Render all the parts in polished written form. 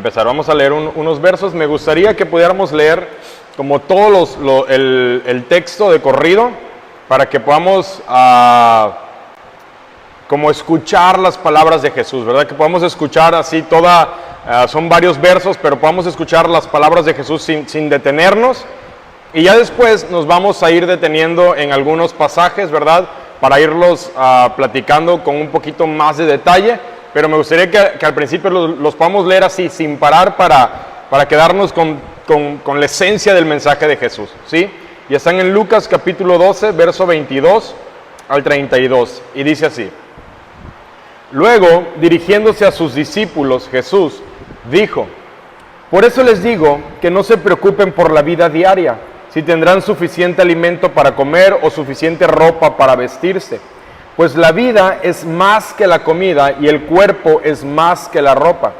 Empezar, vamos a leer unos versos. Me gustaría que pudiéramos leer como todos el texto de corrido para que podamos como escuchar las palabras de Jesús, ¿verdad? Que podamos escuchar así son varios versos, pero podamos escuchar las palabras de Jesús sin detenernos. Y ya después nos vamos a ir deteniendo en algunos pasajes, ¿verdad? Para irlos platicando con un poquito más de detalle. Pero me gustaría que al principio los podamos leer así, sin parar, para quedarnos con la esencia del mensaje de Jesús, ¿sí? Y están en Lucas capítulo 12, verso 22 al 32, y dice así: Luego, dirigiéndose a sus discípulos, Jesús dijo: Por eso les digo que no se preocupen por la vida diaria, si tendrán suficiente alimento para comer o suficiente ropa para vestirse. Pues la vida es más que la comida y el cuerpo es más que la ropa.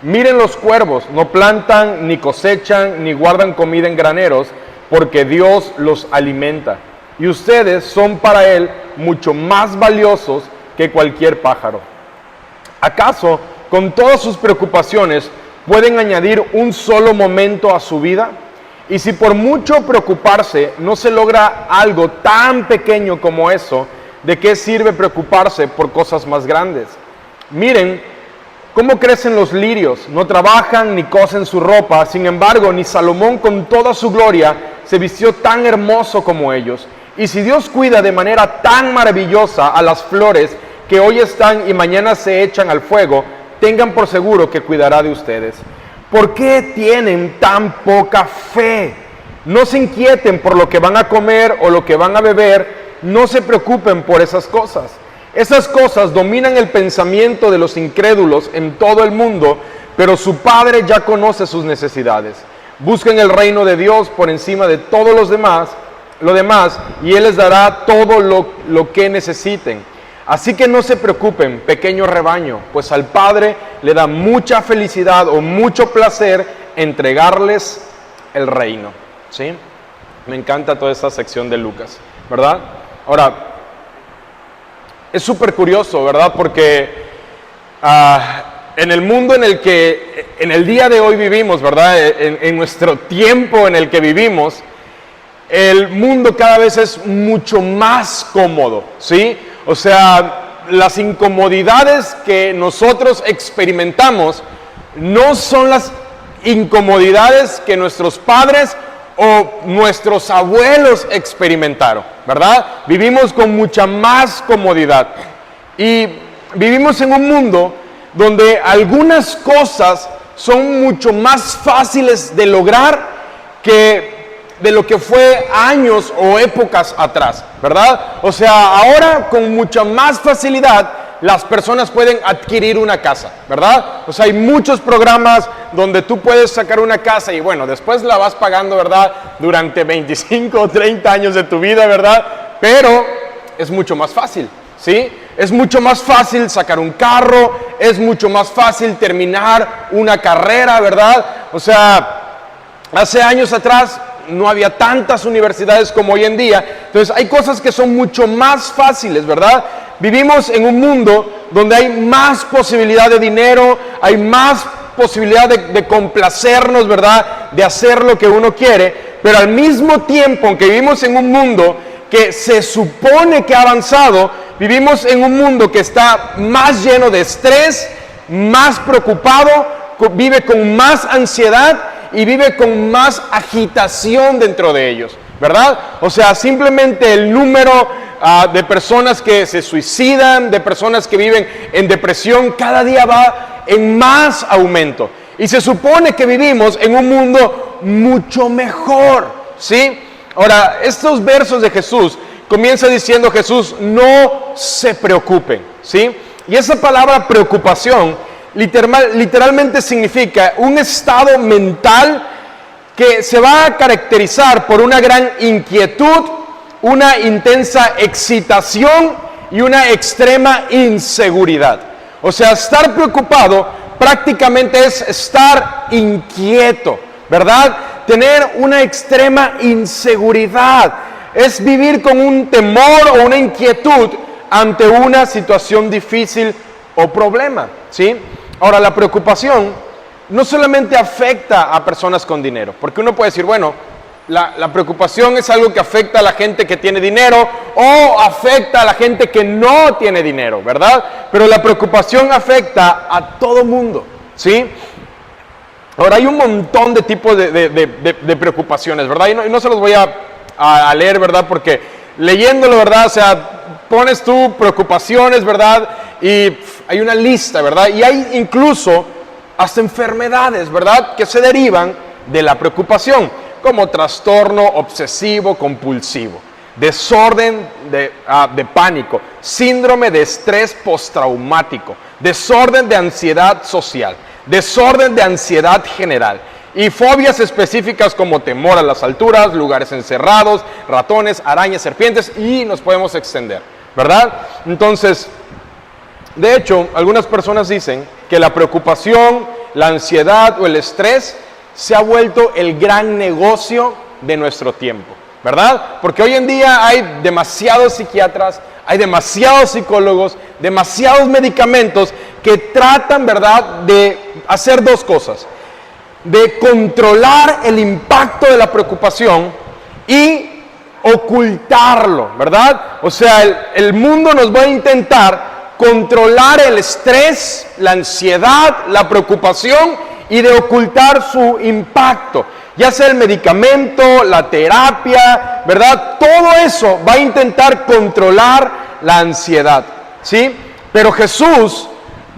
Miren los cuervos, no plantan, ni cosechan, ni guardan comida en graneros, porque Dios los alimenta. Y ustedes son para Él mucho más valiosos que cualquier pájaro. ¿Acaso, con todas sus preocupaciones, pueden añadir un solo momento a su vida? Y si por mucho preocuparse no se logra algo tan pequeño como eso, ¿de qué sirve preocuparse por cosas más grandes? Miren cómo crecen los lirios, no trabajan ni cosen su ropa. Sin embargo, ni Salomón con toda su gloria se vistió tan hermoso como ellos. Y si Dios cuida de manera tan maravillosa a las flores que hoy están y mañana se echan al fuego, tengan por seguro que cuidará de ustedes. ¿Por qué tienen tan poca fe? No se inquieten por lo que van a comer o lo que van a beber. No se preocupen por esas cosas. Esas cosas dominan el pensamiento de los incrédulos en todo el mundo, pero su Padre ya conoce sus necesidades. Busquen el reino de Dios por encima de todos lo demás, y Él les dará todo lo que necesiten. Así que no se preocupen, pequeño rebaño, pues al Padre le da mucha felicidad o mucho placer entregarles el reino. ¿Sí? Me encanta toda esta sección de Lucas, ¿verdad? Ahora, es súper curioso, ¿verdad? Porque en el mundo en el día de hoy vivimos, ¿verdad? En nuestro tiempo en el que vivimos, el mundo cada vez es mucho más cómodo, ¿sí? O sea, las incomodidades que nosotros experimentamos no son las incomodidades que nuestros padres o nuestros abuelos experimentaron, ¿verdad? Vivimos con mucha más comodidad y vivimos en un mundo donde algunas cosas son mucho más fáciles de lograr que de lo que fue años o épocas atrás, ¿verdad? O sea, ahora con mucha más facilidad las personas pueden adquirir una casa, ¿verdad? O sea, hay muchos programas donde tú puedes sacar una casa y bueno, después la vas pagando, ¿verdad? Durante 25 o 30 años de tu vida, ¿verdad? Pero es mucho más fácil, ¿sí? Es mucho más fácil sacar un carro, es mucho más fácil terminar una carrera, ¿verdad? O sea, hace años atrás no había tantas universidades como hoy en día, entonces hay cosas que son mucho más fáciles, ¿verdad? Vivimos en un mundo donde hay más posibilidad de dinero, hay más posibilidad de complacernos, ¿verdad? De hacer lo que uno quiere, pero al mismo tiempo, aunque vivimos en un mundo que se supone que ha avanzado, vivimos en un mundo que está más lleno de estrés, más preocupado, vive con más ansiedad y vive con más agitación dentro de ellos, ¿verdad? O sea, simplemente el número de personas que se suicidan, de personas que viven en depresión, cada día va en más aumento. Y se supone que vivimos en un mundo mucho mejor, ¿sí? Ahora, estos versos de Jesús, comienza diciendo Jesús, no se preocupen, ¿sí? Y esa palabra preocupación literalmente significa un estado mental que se va a caracterizar por una gran inquietud, una intensa excitación y una extrema inseguridad. O sea, estar preocupado prácticamente es estar inquieto, ¿verdad? Tener una extrema inseguridad, es vivir con un temor o una inquietud ante una situación difícil o problema, ¿sí? Ahora, la preocupación no solamente afecta a personas con dinero, porque uno puede decir, bueno, la preocupación es algo que afecta a la gente que tiene dinero o afecta a la gente que no tiene dinero, ¿verdad? Pero la preocupación afecta a todo mundo, ¿sí? Ahora, hay un montón de tipos de preocupaciones, ¿verdad? Y no se los voy a leer, ¿verdad? Porque leyéndolo, ¿verdad? O sea, pones tú preocupaciones, ¿verdad? Y hay una lista, ¿verdad? Y hay incluso hasta enfermedades, ¿verdad? Que se derivan de la preocupación, como trastorno obsesivo compulsivo, desorden de pánico, síndrome de estrés postraumático, desorden de ansiedad social, desorden de ansiedad general y fobias específicas como temor a las alturas, lugares encerrados, ratones, arañas, serpientes, y nos podemos extender, ¿verdad? Entonces, de hecho, algunas personas dicen que la preocupación, la ansiedad o el estrés se ha vuelto el gran negocio de nuestro tiempo, ¿verdad? Porque hoy en día hay demasiados psiquiatras, hay demasiados psicólogos, demasiados medicamentos que tratan, ¿verdad?, de hacer dos cosas: de controlar el impacto de la preocupación y ocultarlo, ¿verdad? O sea, el mundo nos va a intentar controlar el estrés, la ansiedad, la preocupación y de ocultar su impacto, ya sea el medicamento, la terapia, ¿verdad? Todo eso va a intentar controlar la ansiedad, ¿sí? Pero Jesús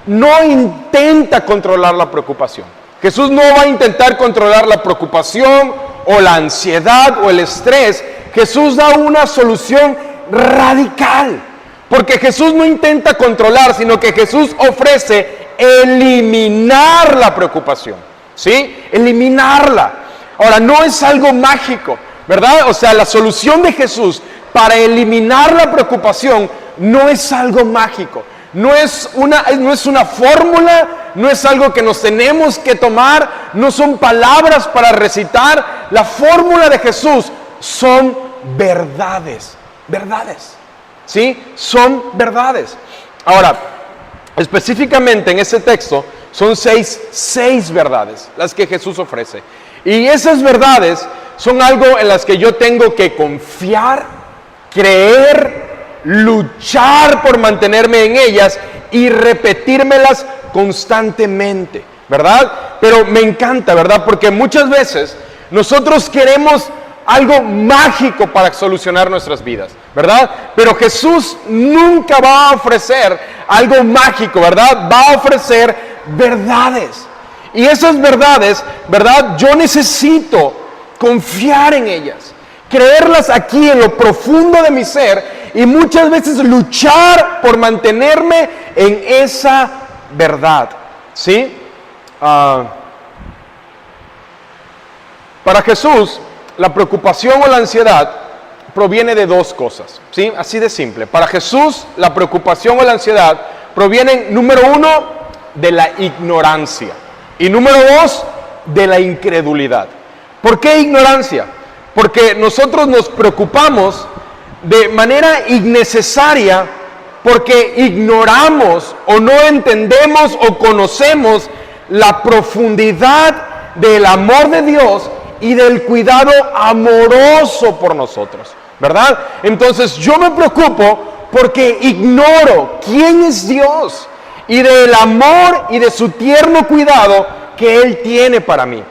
no intenta controlar la preocupación. Jesús no va a intentar controlar la preocupación o la ansiedad o el estrés. Jesús da una solución radical, porque Jesús no intenta controlar, sino que Jesús ofrece eliminar la preocupación, ¿sí? Eliminarla. Ahora, no es algo mágico, ¿verdad? O sea, la solución de Jesús para eliminar la preocupación no es algo mágico. No es una fórmula, no es algo que nos tenemos que tomar, no son palabras para recitar. La fórmula de Jesús son verdades, ¿sí? Son verdades. Ahora, específicamente en ese texto son seis verdades las que Jesús ofrece. Y esas verdades son algo en las que yo tengo que confiar, creer, luchar por mantenerme en ellas y repetírmelas constantemente, ¿verdad? Pero me encanta, ¿verdad? Porque muchas veces nosotros queremos algo mágico para solucionar nuestras vidas, ¿verdad? Pero Jesús nunca va a ofrecer algo mágico, ¿verdad? Va a ofrecer verdades. Y esas verdades, ¿verdad? Yo necesito confiar en ellas, creerlas aquí en lo profundo de mi ser y muchas veces luchar por mantenerme en esa verdad, ¿sí? Para Jesús, la preocupación o la ansiedad proviene de dos cosas, ¿sí? Así de simple. Para Jesús, la preocupación o la ansiedad provienen, número uno, de la ignorancia y número dos, de la incredulidad. ¿Por qué ignorancia? Porque nosotros nos preocupamos de manera innecesaria porque ignoramos o no entendemos o conocemos la profundidad del amor de Dios y del cuidado amoroso por nosotros, ¿verdad? Entonces yo me preocupo porque ignoro quién es Dios y del amor y de su tierno cuidado que Él tiene para mí.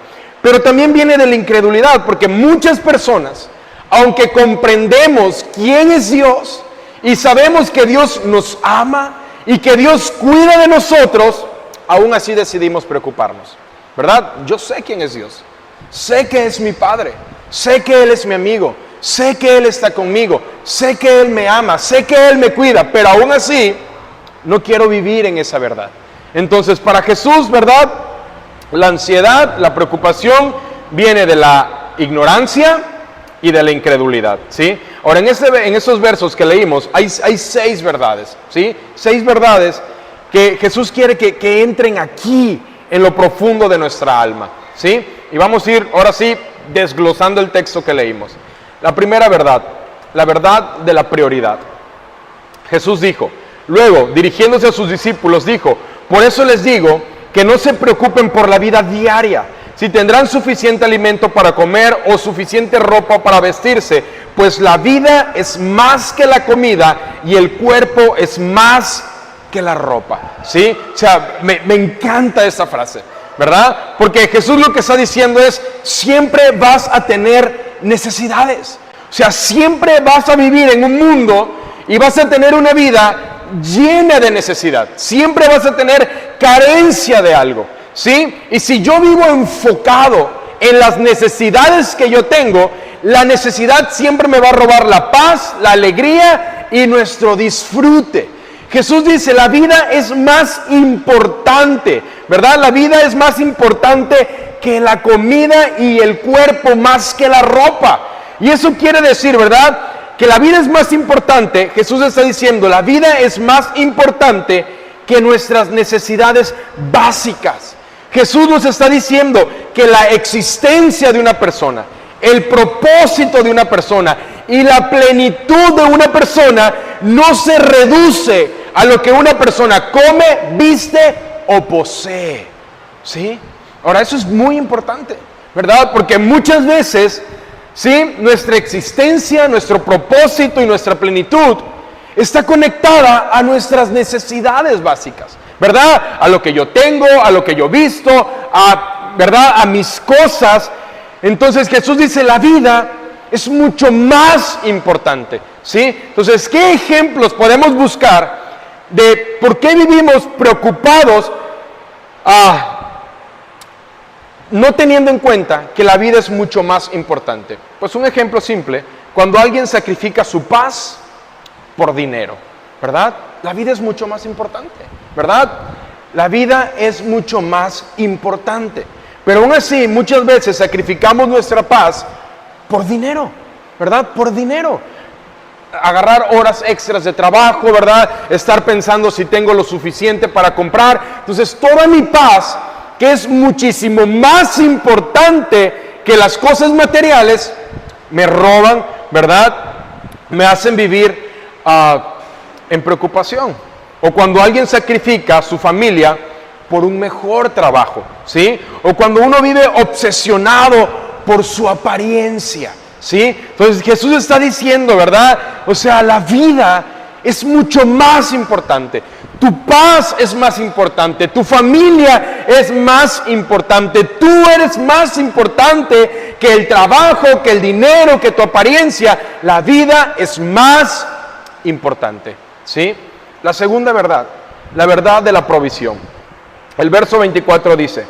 Pero también viene de la incredulidad, porque muchas personas, aunque comprendemos quién es Dios y sabemos que Dios nos ama y que Dios cuida de nosotros, aún así decidimos preocuparnos, ¿verdad? Yo sé quién es Dios. Sé que es mi Padre, sé que Él es mi amigo, sé que Él está conmigo, sé que Él me ama, sé que Él me cuida, pero aún así no quiero vivir en esa verdad. Entonces, para Jesús, ¿verdad? La ansiedad, la preocupación viene de la ignorancia y de la incredulidad, ¿sí? Ahora, en esos versos que leímos hay 6 verdades, ¿sí? 6 verdades que Jesús quiere que entren aquí en lo profundo de nuestra alma, ¿sí? Y vamos a ir, ahora sí, desglosando el texto que leímos. La primera verdad, la verdad de la prioridad. Jesús dijo, luego, dirigiéndose a sus discípulos, dijo, por eso les digo que no se preocupen por la vida diaria, si tendrán suficiente alimento para comer o suficiente ropa para vestirse, pues la vida es más que la comida y el cuerpo es más que la ropa. ¿Sí? O sea, me encanta esta frase, ¿verdad? Porque Jesús lo que está diciendo es, siempre vas a tener necesidades. O sea, siempre vas a vivir en un mundo y vas a tener una vida llena de necesidad. Siempre vas a tener carencia de algo, ¿sí? Y si yo vivo enfocado en las necesidades que yo tengo, la necesidad siempre me va a robar la paz, la alegría y nuestro disfrute. Jesús dice, la vida es más importante, ¿verdad? La vida es más importante que la comida y el cuerpo más que la ropa. Y eso quiere decir, ¿verdad?, que la vida es más importante. Jesús está diciendo, la vida es más importante que nuestras necesidades básicas. Jesús nos está diciendo que la existencia de una persona, el propósito de una persona y la plenitud de una persona no se reduce a lo que una persona come, viste o posee. ¿Sí? Ahora, eso es muy importante, ¿verdad? Porque muchas veces, ¿sí?, nuestra existencia, nuestro propósito y nuestra plenitud está conectada a nuestras necesidades básicas, ¿verdad? A lo que yo tengo, a lo que yo visto, ¿verdad?, a mis cosas. Entonces Jesús dice, la vida es mucho más importante, ¿sí? Entonces, ¿qué ejemplos podemos buscar de por qué vivimos preocupados no teniendo en cuenta que la vida es mucho más importante? Pues un ejemplo simple, cuando alguien sacrifica su paz por dinero, ¿verdad? La vida es mucho más importante, ¿verdad? La vida es mucho más importante. Pero aún así, muchas veces sacrificamos nuestra paz por dinero, ¿verdad? Por dinero. Agarrar horas extras de trabajo, ¿verdad? Estar pensando si tengo lo suficiente para comprar. Entonces, toda mi paz, que es muchísimo más importante que las cosas materiales, me roban, ¿verdad? Me hacen vivir en preocupación. O cuando alguien sacrifica a su familia por un mejor trabajo, ¿sí? O cuando uno vive obsesionado por su apariencia, ¿sí? Entonces Jesús está diciendo, ¿verdad? O sea, la vida es mucho más importante. Tu paz es más importante, tu familia es más importante, tú eres más importante que el trabajo, que el dinero, que tu apariencia. La vida es más importante, ¿sí? La segunda verdad, la verdad de la provisión. El verso 24 dice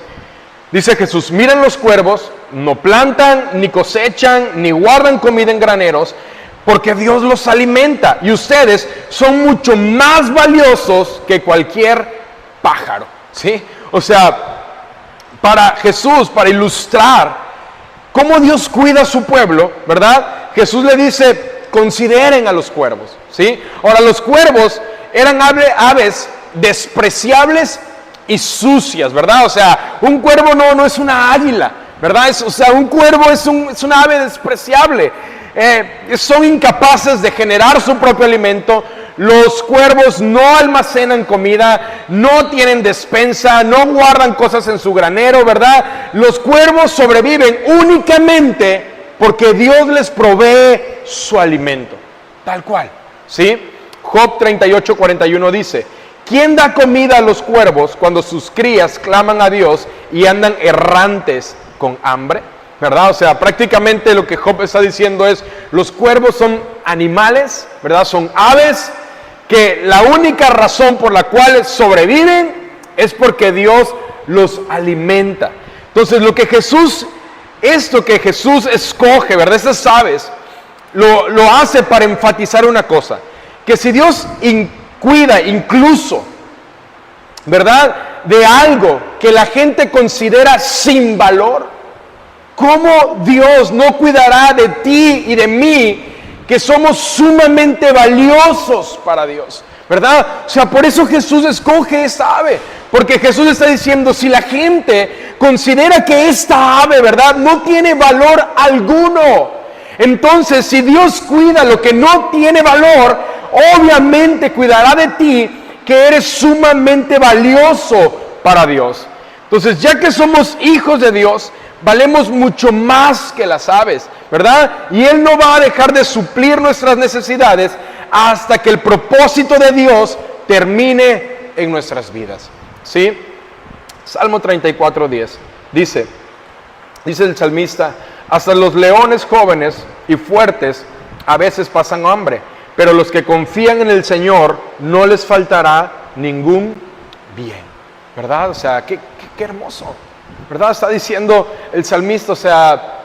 Jesús, miren los cuervos, no plantan, ni cosechan, ni guardan comida en graneros, porque Dios los alimenta, y ustedes son mucho más valiosos que cualquier pájaro, ¿sí? O sea, para Jesús, para ilustrar cómo Dios cuida a su pueblo, ¿verdad? Jesús le dice, consideren a los cuervos, ¿sí? Ahora, los cuervos eran aves despreciables y sucias, ¿verdad? O sea, un cuervo no es una águila, ¿verdad? Un cuervo es una ave despreciable. Son incapaces de generar su propio alimento. Los cuervos no almacenan comida, no tienen despensa, no guardan cosas en su granero, ¿verdad? Los cuervos sobreviven únicamente porque Dios les provee su alimento, tal cual, ¿sí? Job 38:41 dice, ¿quién da comida a los cuervos cuando sus crías claman a Dios y andan errantes con hambre? ¿Verdad? O sea, prácticamente lo que Job está diciendo es, los cuervos son animales, ¿verdad? Son aves que la única razón por la cual sobreviven es porque Dios los alimenta. Entonces, esto que Jesús escoge, ¿verdad? Estas aves, lo hace para enfatizar una cosa, que si Dios cuida incluso, ¿verdad?, de algo que la gente considera sin valor, ¿cómo Dios no cuidará de ti y de mí, que somos sumamente valiosos para Dios? ¿Verdad? O sea, por eso Jesús escoge esta ave, porque Jesús está diciendo, si la gente considera que esta ave, ¿verdad?, no tiene valor alguno, entonces si Dios cuida lo que no tiene valor, obviamente cuidará de ti, que eres sumamente valioso para Dios. Entonces, ya que somos hijos de Dios, valemos mucho más que las aves, ¿verdad? Y Él no va a dejar de suplir nuestras necesidades hasta que el propósito de Dios termine en nuestras vidas, ¿sí? Salmo 34:10 dice el salmista: hasta los leones jóvenes y fuertes a veces pasan hambre, pero los que confían en el Señor no les faltará ningún bien, ¿verdad? O sea, qué hermoso, ¿verdad? Está diciendo el salmista, o sea,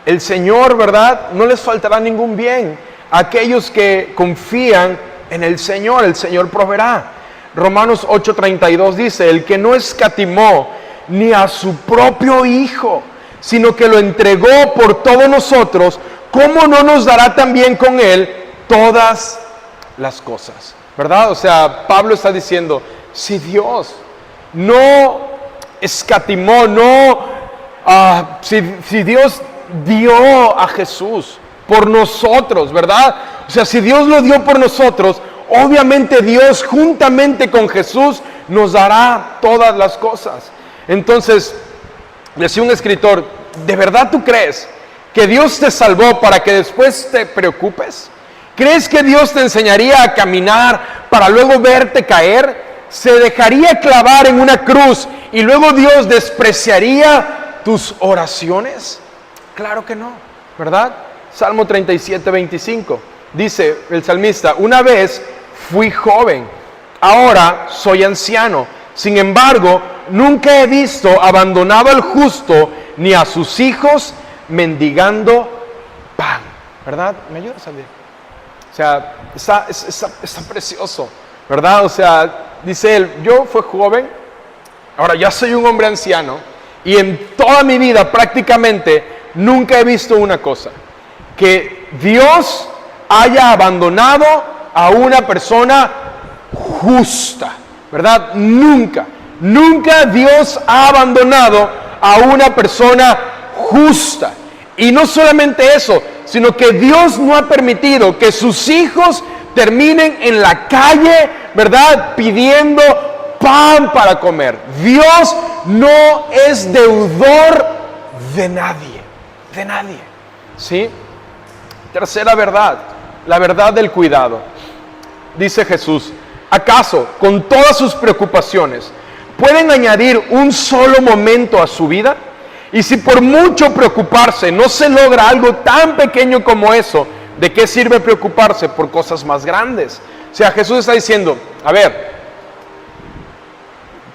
el Señor, ¿verdad? No les faltará ningún bien. Aquellos que confían en el Señor proveerá. Romanos 8:32 dice: el que no escatimó ni a su propio Hijo, sino que lo entregó por todos nosotros, ¿cómo no nos dará también con Él todas las cosas? ¿Verdad? O sea, Pablo está diciendo, si Dios no escatimó, si Dios dio a Jesús por nosotros, ¿verdad? O sea, si Dios lo dio por nosotros, obviamente Dios juntamente con Jesús nos dará todas las cosas. Entonces, decía un escritor, ¿de verdad tú crees que Dios te salvó para que después te preocupes? ¿Crees que Dios te enseñaría a caminar para luego verte caer? ¿Se dejaría clavar en una cruz y luego Dios despreciaría tus oraciones? Claro que no, ¿verdad? Salmo 37:25 dice el salmista: una vez fui joven, ahora soy anciano. Sin embargo, nunca he visto abandonado al justo, ni a sus hijos mendigando pan. ¿Verdad? ¿Me ayudas a ver? O sea, está precioso, ¿verdad? O sea, dice él, yo fui joven, ahora ya soy un hombre anciano, y en toda mi vida prácticamente nunca he visto una cosa: que Dios haya abandonado a una persona justa, ¿verdad? Nunca Dios ha abandonado a una persona justa. Y no solamente eso, sino que Dios no ha permitido que sus hijos terminen en la calle, ¿verdad?, pidiendo pan para comer. Dios no es deudor de nadie, ¿sí? Tercera verdad, la verdad del cuidado. Dice Jesús: ¿acaso con todas sus preocupaciones pueden añadir un solo momento a su vida? Y si por mucho preocuparse no se logra algo tan pequeño como eso, ¿de qué sirve preocuparse por cosas más grandes? O sea, Jesús está diciendo, a ver,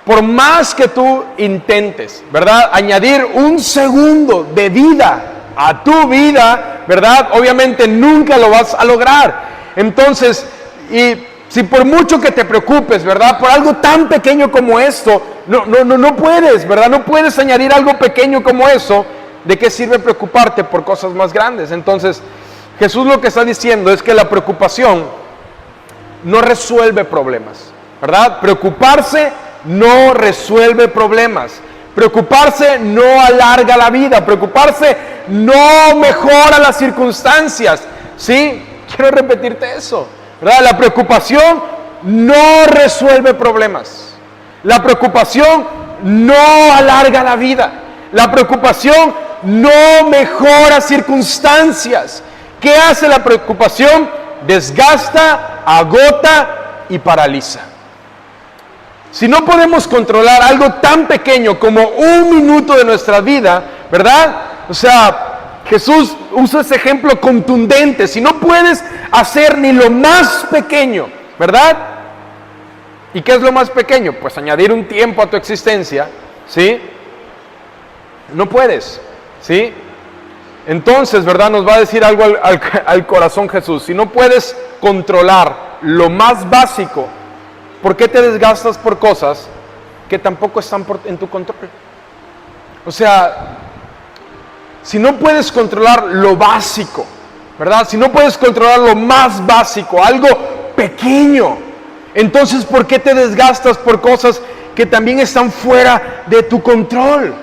por más que tú intentes, ¿verdad?, añadir un segundo de vida a tu vida, ¿verdad?, obviamente nunca lo vas a lograr. Entonces, y si por mucho que te preocupes, ¿verdad?, por algo tan pequeño como esto, no puedes, ¿verdad? No puedes añadir algo pequeño como eso. ¿De qué sirve preocuparte por cosas más grandes? Entonces, Jesús lo que está diciendo es que la preocupación no resuelve problemas, ¿verdad? Preocuparse no resuelve problemas. Preocuparse no alarga la vida. Preocuparse no mejora las circunstancias, ¿sí? Quiero repetirte eso, ¿verdad? La preocupación no resuelve problemas. La preocupación no alarga la vida. La preocupación no mejora circunstancias. ¿Qué hace la preocupación? Desgasta, agota y paraliza. Si no podemos controlar algo tan pequeño como un minuto de nuestra vida, ¿verdad? O sea, Jesús usa ese ejemplo contundente. Si no puedes hacer ni lo más pequeño, ¿verdad? ¿Y qué es lo más pequeño? Pues añadir un tiempo a tu existencia, ¿sí? No puedes, ¿sí? Entonces, ¿verdad?, nos va a decir algo al corazón Jesús. Si no puedes controlar lo más básico, ¿por qué te desgastas por cosas que tampoco están en tu control? O sea, si no puedes controlar lo básico, ¿verdad?, si no puedes controlar lo más básico, algo pequeño, entonces, ¿por qué te desgastas por cosas que también están fuera de tu control?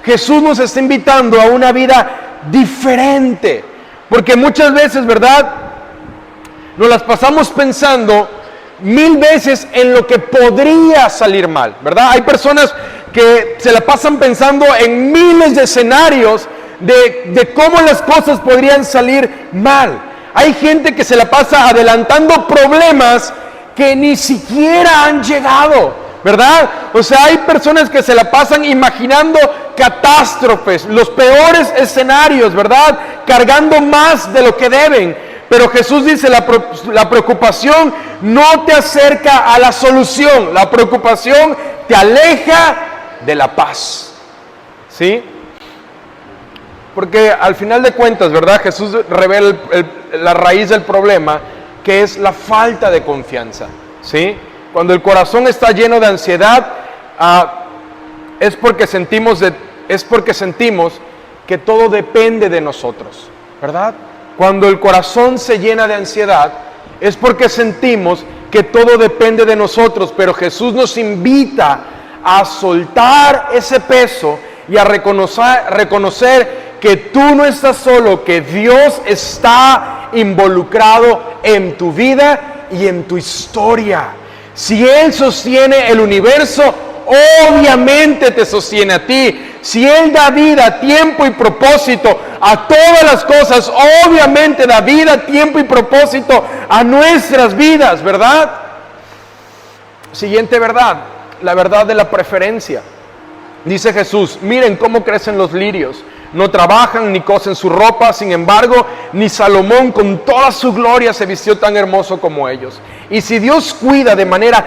Jesús nos está invitando a una vida diferente, porque muchas veces, ¿verdad?, nos las pasamos pensando 1000 veces en lo que podría salir mal, ¿verdad? Hay personas que se la pasan pensando en miles de escenarios de cómo las cosas podrían salir mal. Hay gente que se la pasa adelantando problemas que ni siquiera han llegado, ¿verdad? O sea, hay personas que se la pasan imaginando catástrofes, los peores escenarios, ¿verdad? Cargando más de lo que deben. Pero Jesús dice, la preocupación no te acerca a la solución, la preocupación te aleja de la paz, ¿sí? Porque al final de cuentas, ¿verdad? Jesús revela la raíz del problema, que es la falta de confianza, ¿sí? Cuando el corazón está lleno de ansiedad, es porque sentimos que todo depende de nosotros, ¿verdad? Cuando el corazón se llena de ansiedad, es porque sentimos que todo depende de nosotros, pero Jesús nos invita a soltar ese peso y a reconocer que tú no estás solo, que Dios está involucrado en tu vida y en tu historia. Si Él sostiene el universo, obviamente te sostiene a ti. Si Él da vida, tiempo y propósito a todas las cosas, obviamente da vida, tiempo y propósito a nuestras vidas, ¿verdad? Siguiente verdad, la verdad de la preferencia. Dice Jesús, miren cómo crecen los lirios. No trabajan ni cosen su ropa, sin embargo, ni Salomón con toda su gloria se vistió tan hermoso como ellos. Y si Dios cuida de manera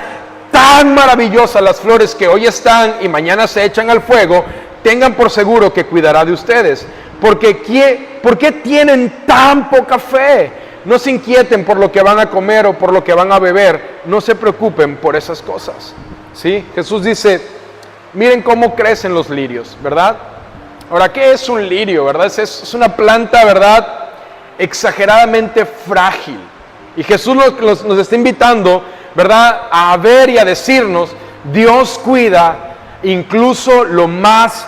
tan maravillosa las flores que hoy están y mañana se echan al fuego, tengan por seguro que cuidará de ustedes. ¿Por qué tienen tan poca fe? No se inquieten por lo que van a comer o por lo que van a beber. No se preocupen por esas cosas, ¿sí? Jesús dice, miren cómo crecen los lirios, ¿verdad? Ahora, ¿qué es un lirio, verdad? Es una planta, ¿verdad?, exageradamente frágil. Y Jesús nos está invitando, ¿verdad?, a ver y a decirnos, Dios cuida incluso lo más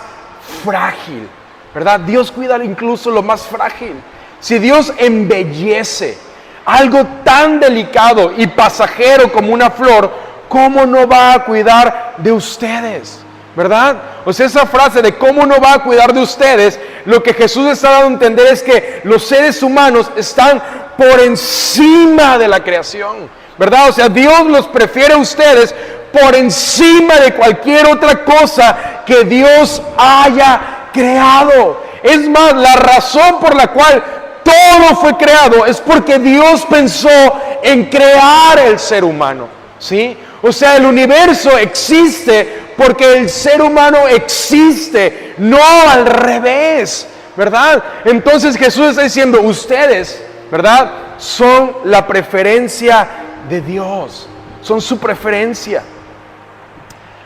frágil, ¿verdad? Dios cuida incluso lo más frágil. Si Dios embellece algo tan delicado y pasajero como una flor, ¿cómo no va a cuidar de ustedes? ¿Verdad? O sea, esa frase de cómo no va a cuidar de ustedes, lo que Jesús está dando a entender es que los seres humanos están por encima de la creación, ¿verdad? O sea, Dios los prefiere a ustedes por encima de cualquier otra cosa que Dios haya creado. Es más, la razón por la cual todo fue creado es porque Dios pensó en crear el ser humano, ¿sí? O sea, el universo existe porque el ser humano existe, no al revés, ¿verdad? Entonces Jesús está diciendo, ustedes, ¿verdad?, son la preferencia de Dios, son su preferencia.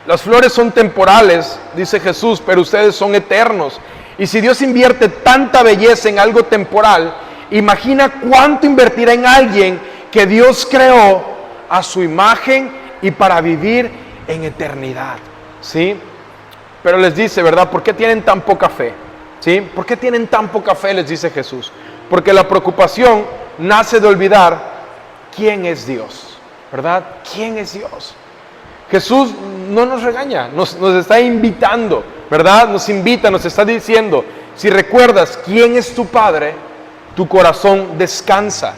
Las flores son temporales, dice Jesús, pero ustedes son eternos. Y si Dios invierte tanta belleza en algo temporal, imagina cuánto invertirá en alguien que Dios creó a su imagen y para vivir en eternidad, ¿sí? Pero les dice, ¿verdad? ¿Por qué tienen tan poca fe? ¿Sí? ¿Por qué tienen tan poca fe? Les dice Jesús. Porque la preocupación nace de olvidar quién es Dios, ¿verdad? ¿Quién es Dios? Jesús no nos regaña, nos está invitando, ¿verdad? Nos invita, nos está diciendo, si recuerdas quién es tu Padre, tu corazón descansa.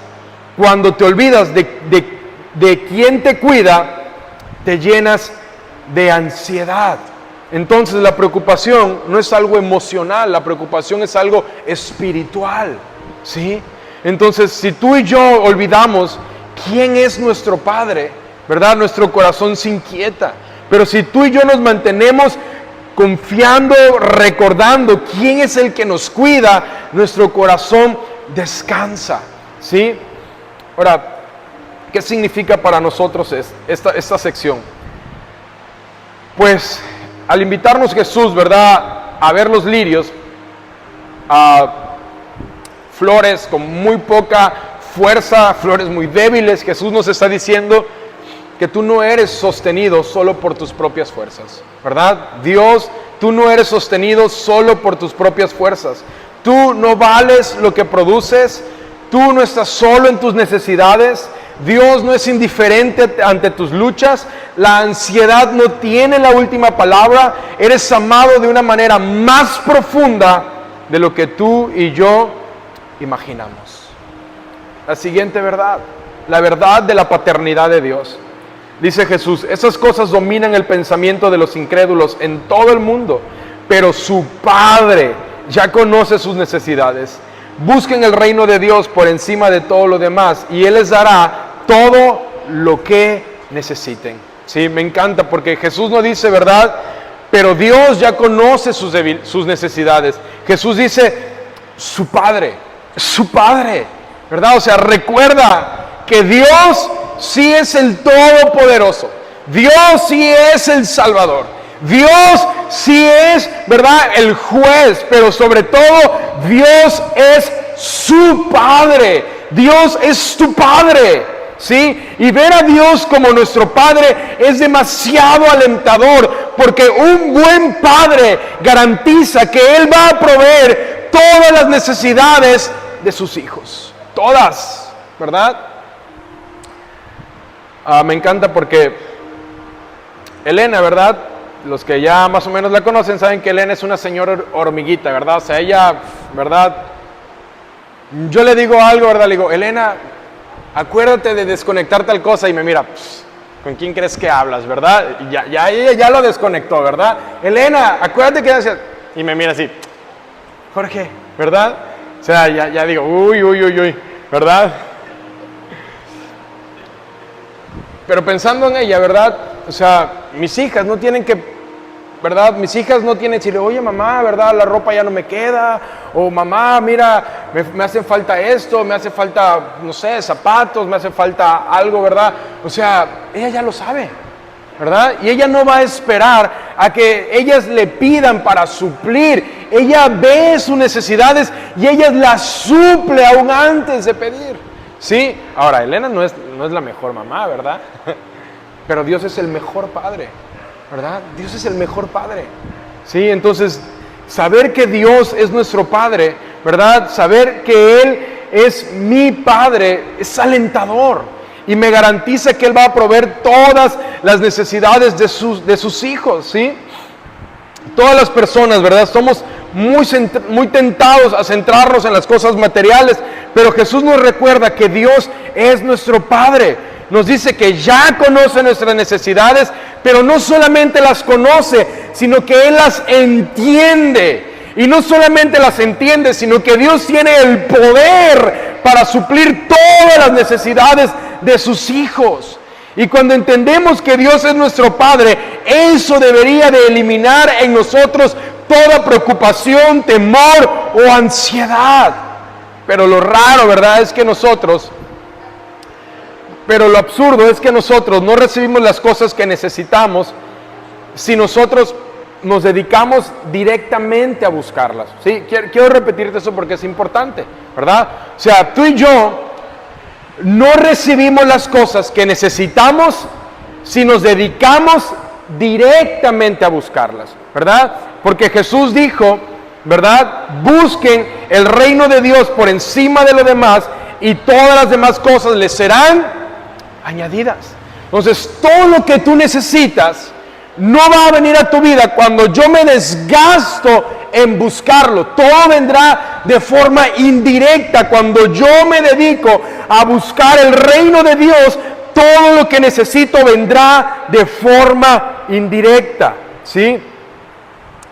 Cuando te olvidas de quién te cuida, te llenas de ansiedad. Entonces la preocupación no es algo emocional, la preocupación es algo espiritual, ¿sí? Entonces, si tú y yo olvidamos quién es nuestro Padre, ¿verdad?, nuestro corazón se inquieta. Pero si tú y yo nos mantenemos confiando, recordando quién es el que nos cuida, nuestro corazón descansa, ¿sí? Ahora, ¿qué significa para nosotros esta sección? Pues, al invitarnos Jesús, ¿verdad?, a ver los lirios, a flores con muy poca fuerza, flores muy débiles, Jesús nos está diciendo que tú no eres sostenido solo por tus propias fuerzas, ¿verdad? Dios, tú no eres sostenido solo por tus propias fuerzas. Tú no vales lo que produces, tú no estás solo en tus necesidades. Dios no es indiferente ante tus luchas. La ansiedad no tiene la última palabra. Eres amado de una manera más profunda de lo que tú y yo imaginamos. La siguiente verdad, la verdad de la paternidad de Dios. Dice Jesús, esas cosas dominan el pensamiento de los incrédulos en todo el mundo, pero su Padre ya conoce sus necesidades. Busquen el reino de Dios por encima de todo lo demás y Él les dará todo lo que necesiten. Sí, me encanta porque Jesús no dice, ¿verdad? Pero Dios ya conoce sus necesidades. Jesús dice, su Padre, ¿verdad? O sea, recuerda que Dios sí es el Todopoderoso. Dios sí es el Salvador. Dios sí es, ¿verdad?, el juez, pero sobre todo Dios es su Padre. Dios es tu Padre. ¿Sí? Y ver a Dios como nuestro Padre es demasiado alentador, porque un buen Padre garantiza que Él va a proveer todas las necesidades de sus hijos. Todas, ¿verdad? Me encanta porque Elena, ¿verdad? Los que ya más o menos la conocen saben que Elena es una señora hormiguita, ¿verdad? O sea, ella, ¿verdad? Yo le digo algo, ¿verdad? Le digo, Elena, acuérdate de desconectar tal cosa, y me mira, ¿con quién crees que hablas, verdad? Y ella ya lo desconectó, ¿verdad? Elena, acuérdate que haces, y me mira así, Jorge, ¿verdad? O sea, ya digo, uy, ¿verdad? Pero pensando en ella, ¿verdad? O sea, mis hijas no tienen que, ¿verdad? Mis hijas no tienen que decirle, oye mamá, ¿verdad? La ropa ya no me queda. O mamá, mira, me hace falta esto, me hace falta, no sé, zapatos, me hace falta algo, ¿verdad? O sea, ella ya lo sabe, ¿verdad? Y ella no va a esperar a que ellas le pidan para suplir. Ella ve sus necesidades y ella las suple aún antes de pedir. ¿Sí? Ahora, Elena no es la mejor mamá, ¿verdad? Pero Dios es el mejor padre, ¿verdad? Dios es el mejor padre. Sí, entonces, saber que Dios es nuestro Padre, ¿verdad? Saber que Él es mi Padre es alentador y me garantiza que Él va a proveer todas las necesidades de sus hijos, ¿sí? Todas las personas, ¿verdad? Somos muy tentados a centrarnos en las cosas materiales, pero Jesús nos recuerda que Dios es nuestro Padre. Nos dice que ya conoce nuestras necesidades, pero no solamente las conoce, sino que Él las entiende. Y no solamente las entiende, sino que Dios tiene el poder para suplir todas las necesidades de sus hijos. Y cuando entendemos que Dios es nuestro Padre, eso debería de eliminar en nosotros toda preocupación, temor o ansiedad. Pero lo raro, ¿verdad?, es que lo absurdo es que nosotros no recibimos las cosas que necesitamos si nosotros nos dedicamos directamente a buscarlas. ¿Sí? Quiero repetirte eso porque es importante, ¿verdad? O sea, tú y yo no recibimos las cosas que necesitamos si nos dedicamos directamente a buscarlas, ¿verdad? Porque Jesús dijo, ¿verdad? Busquen el reino de Dios por encima de lo demás y todas las demás cosas les serán añadidas. Entonces, todo lo que tú necesitas no va a venir a tu vida cuando yo me desgasto en buscarlo. Todo vendrá de forma indirecta cuando yo me dedico a buscar el reino de Dios. Todo lo que necesito vendrá de forma indirecta, ¿sí?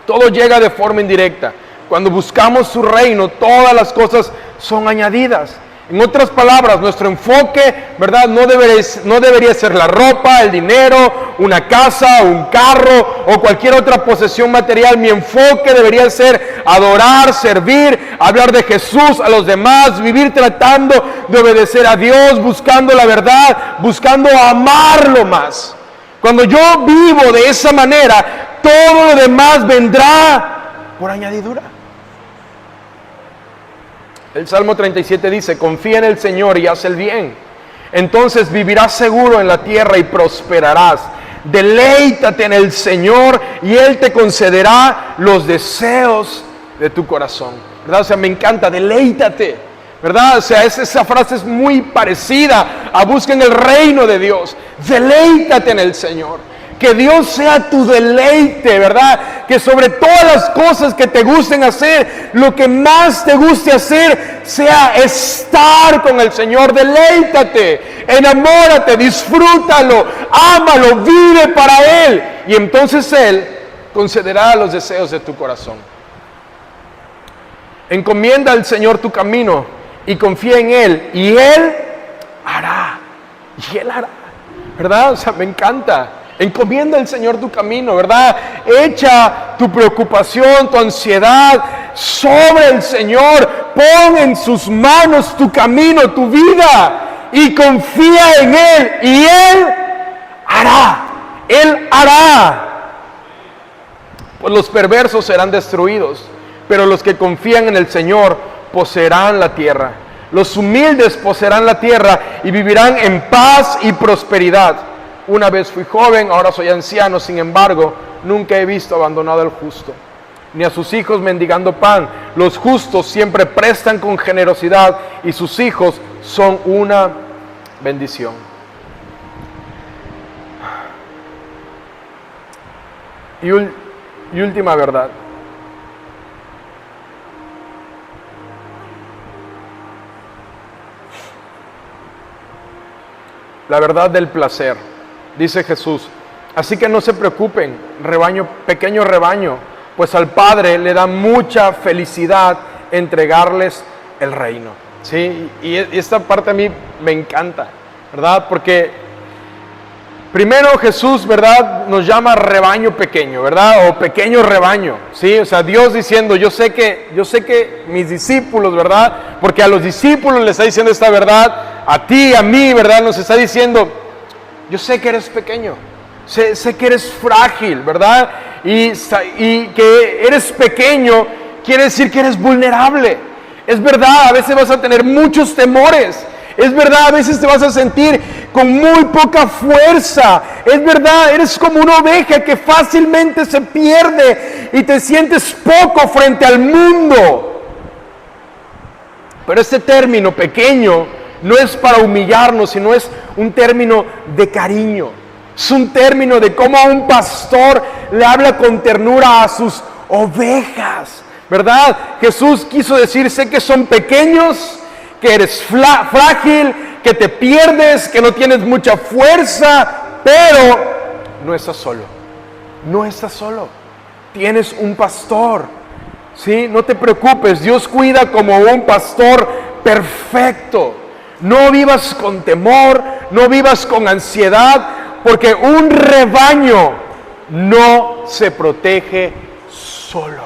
Todo llega de forma indirecta. Cuando buscamos su reino, todas las cosas son añadidas. En otras palabras, nuestro enfoque, ¿verdad?, no debería ser la ropa, el dinero, una casa, un carro o cualquier otra posesión material. Mi enfoque debería ser adorar, servir, hablar de Jesús a los demás, vivir tratando de obedecer a Dios, buscando la verdad, buscando amarlo más. Cuando yo vivo de esa manera, todo lo demás vendrá por añadidura. El Salmo 37 dice, confía en el Señor y haz el bien. Entonces vivirás seguro en la tierra y prosperarás. Deleítate en el Señor y Él te concederá los deseos de tu corazón. ¿Verdad? O sea, me encanta, deleítate. ¿verdad? O sea, esa frase es muy parecida a busquen el reino de Dios. Deleítate en el Señor. Que Dios sea tu deleite, ¿verdad? Que sobre todas las cosas que te gusten hacer, lo que más te guste hacer sea estar con el Señor. Deleítate, enamórate, disfrútalo, ámalo, vive para Él. Y entonces Él concederá los deseos de tu corazón. Encomienda al Señor tu camino y confía en Él. Y Él hará. Y Él hará. ¿Verdad? O sea, me encanta. Encomienda al Señor tu camino, ¿verdad? Echa tu preocupación, tu ansiedad sobre el Señor. Pon en sus manos tu camino, tu vida. Y confía en Él. Y Él hará. Él hará. Pues los perversos serán destruidos, pero los que confían en el Señor poseerán la tierra. Los humildes poseerán la tierra y vivirán en paz y prosperidad. Una vez fui joven, ahora soy anciano, sin embargo, nunca he visto abandonado al justo, ni a sus hijos mendigando pan. Los justos siempre prestan con generosidad y sus hijos son una bendición. Y última verdad. La verdad del placer. Dice Jesús, así que no se preocupen, rebaño, pequeño rebaño, pues al Padre le da mucha felicidad entregarles el reino. ¿Sí? Y esta parte a mí me encanta, ¿verdad? Porque primero Jesús, ¿verdad?, nos llama rebaño pequeño, ¿verdad? O pequeño rebaño, ¿sí? O sea, Dios diciendo, yo sé que mis discípulos, ¿verdad? Porque a los discípulos les está diciendo esta verdad, a ti, a mí, ¿verdad? Nos está diciendo, yo sé que eres pequeño, sé que eres frágil, ¿verdad? Y que eres pequeño quiere decir que eres vulnerable. Es verdad, a veces vas a tener muchos temores. Es verdad, a veces te vas a sentir con muy poca fuerza. Es verdad, eres como una oveja que fácilmente se pierde y te sientes poco frente al mundo. Pero este término pequeño no es para humillarnos, sino es un término de cariño. Es un término de cómo un pastor le habla con ternura a sus ovejas, ¿verdad? Jesús quiso decir, sé que son pequeños, que eres frágil, que te pierdes, que no tienes mucha fuerza, pero no estás solo. No estás solo. Tienes un pastor, ¿sí? No te preocupes, Dios cuida como un pastor perfecto. No vivas con temor, no vivas con ansiedad, porque un rebaño no se protege solo.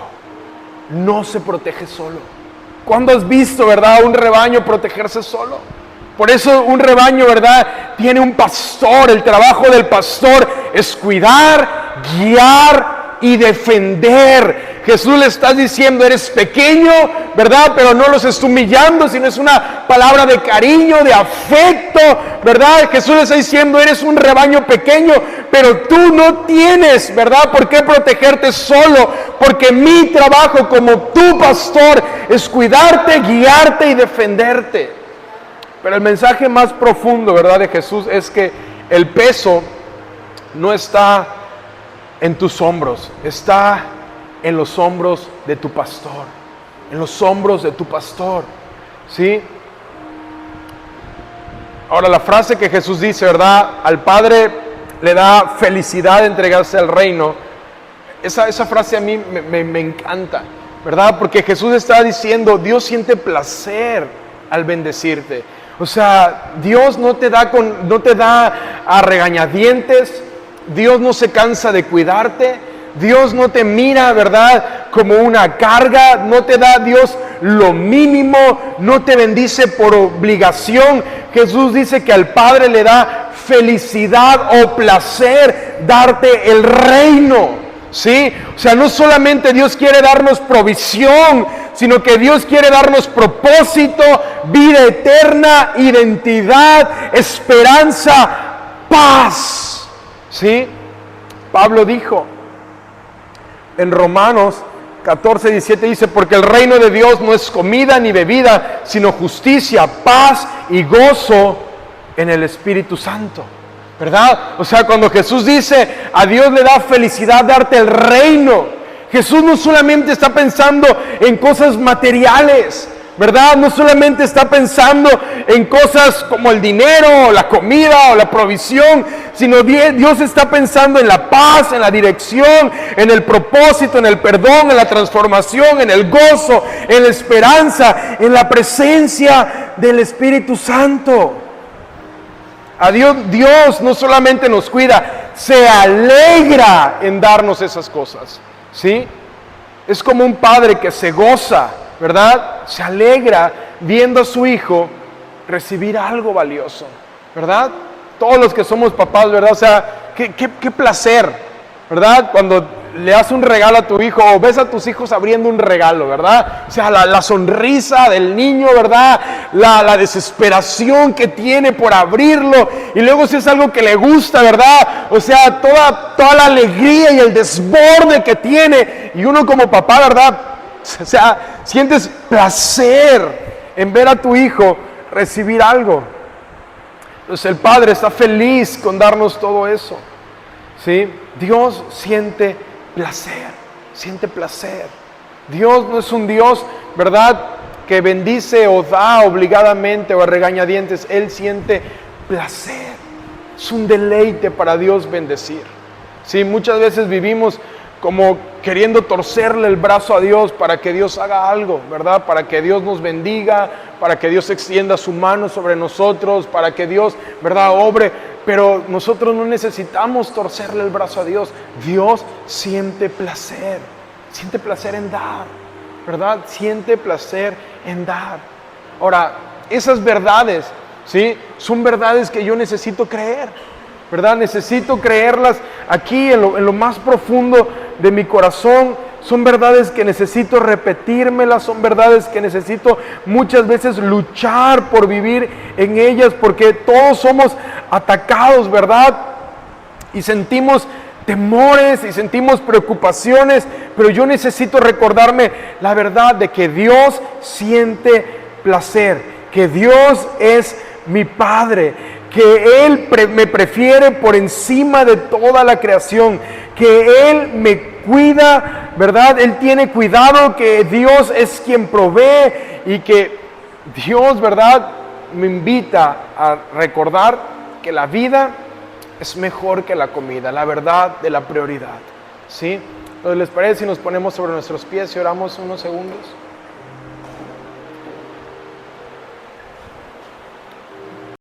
No se protege solo. ¿Cuándo has visto, verdad, un rebaño protegerse solo? Por eso un rebaño, verdad, tiene un pastor. El trabajo del pastor es cuidar, guiar y defender. Jesús le está diciendo, eres pequeño, ¿verdad? Pero no los está humillando, sino es una palabra de cariño, de afecto, ¿verdad? Jesús le está diciendo, eres un rebaño pequeño, pero tú no tienes, ¿verdad?, por qué protegerte solo, porque mi trabajo como tu pastor es cuidarte, guiarte y defenderte. Pero el mensaje más profundo, ¿verdad?, de Jesús es que el peso no está en tus hombros, está en los hombros de tu pastor, en los hombros de tu pastor, ¿sí? Ahora la frase que Jesús dice, ¿verdad?, al Padre le da felicidad de entregarse al reino. Esa frase a mí me encanta, ¿verdad? Porque Jesús está diciendo, Dios siente placer al bendecirte. O sea, Dios no te da a regañadientes. Dios no se cansa de cuidarte. Dios no te mira, ¿verdad?, como una carga. No te da Dios lo mínimo. No te bendice por obligación. Jesús dice que al Padre le da felicidad o placer darte el reino, ¿sí? O sea, no solamente Dios quiere darnos provisión, sino que Dios quiere darnos propósito, vida eterna, identidad, esperanza, paz, ¿sí? Pablo dijo en Romanos 14, 17 dice, porque el reino de Dios no es comida ni bebida, sino justicia, paz y gozo en el Espíritu Santo. ¿Verdad? O sea, cuando Jesús dice, a Dios le da felicidad darte el reino, Jesús no solamente está pensando en cosas materiales, ¿verdad? No solamente está pensando en cosas como el dinero, o la comida, o la provisión, sino Dios está pensando en la paz, en la dirección, en el propósito, en el perdón, en la transformación, en el gozo, en la esperanza, en la presencia del Espíritu Santo. A Dios no solamente nos cuida, se alegra en darnos esas cosas, ¿sí? Es como un padre que se goza, ¿verdad? Se alegra viendo a su hijo recibir algo valioso, ¿verdad? Todos los que somos papás, ¿verdad? O sea, qué placer, ¿verdad? Cuando le das un regalo a tu hijo o ves a tus hijos abriendo un regalo, ¿verdad? O sea, la sonrisa del niño, ¿verdad? La desesperación que tiene por abrirlo y luego si es algo que le gusta, ¿verdad? O sea, toda la alegría y el desborde que tiene y uno como papá, ¿verdad? O sea, sientes placer en ver a tu hijo recibir algo. Entonces el Padre está feliz con darnos todo eso, ¿sí? Dios siente placer. Dios no es un Dios, ¿verdad?, que bendice o da obligadamente o a regañadientes. Él siente placer. Es un deleite para Dios bendecir. Sí, muchas veces vivimos como queriendo torcerle el brazo a Dios para que Dios haga algo, ¿verdad? Para que Dios nos bendiga, para que Dios extienda su mano sobre nosotros, para que Dios, ¿verdad?, obre. Pero nosotros no necesitamos torcerle el brazo a Dios. Dios siente placer en dar, ¿verdad? Siente placer en dar. Ahora, esas verdades, ¿sí?, son verdades que yo necesito creer, ¿verdad? Necesito creerlas aquí en lo más profundo de mi corazón. Son verdades que necesito repetírmelas, son verdades que necesito muchas veces luchar por vivir en ellas, porque todos somos atacados, ¿verdad? Y sentimos temores y sentimos preocupaciones, pero yo necesito recordarme la verdad de que Dios siente placer, que Dios es mi Padre, que Él me prefiere por encima de toda la creación, que Él me cuida, ¿verdad? Él tiene cuidado, que Dios es quien provee y que Dios, ¿verdad?, me invita a recordar que la vida es mejor que la comida, la verdad de la prioridad, ¿sí? Entonces, ¿les parece si nos ponemos sobre nuestros pies y oramos unos segundos?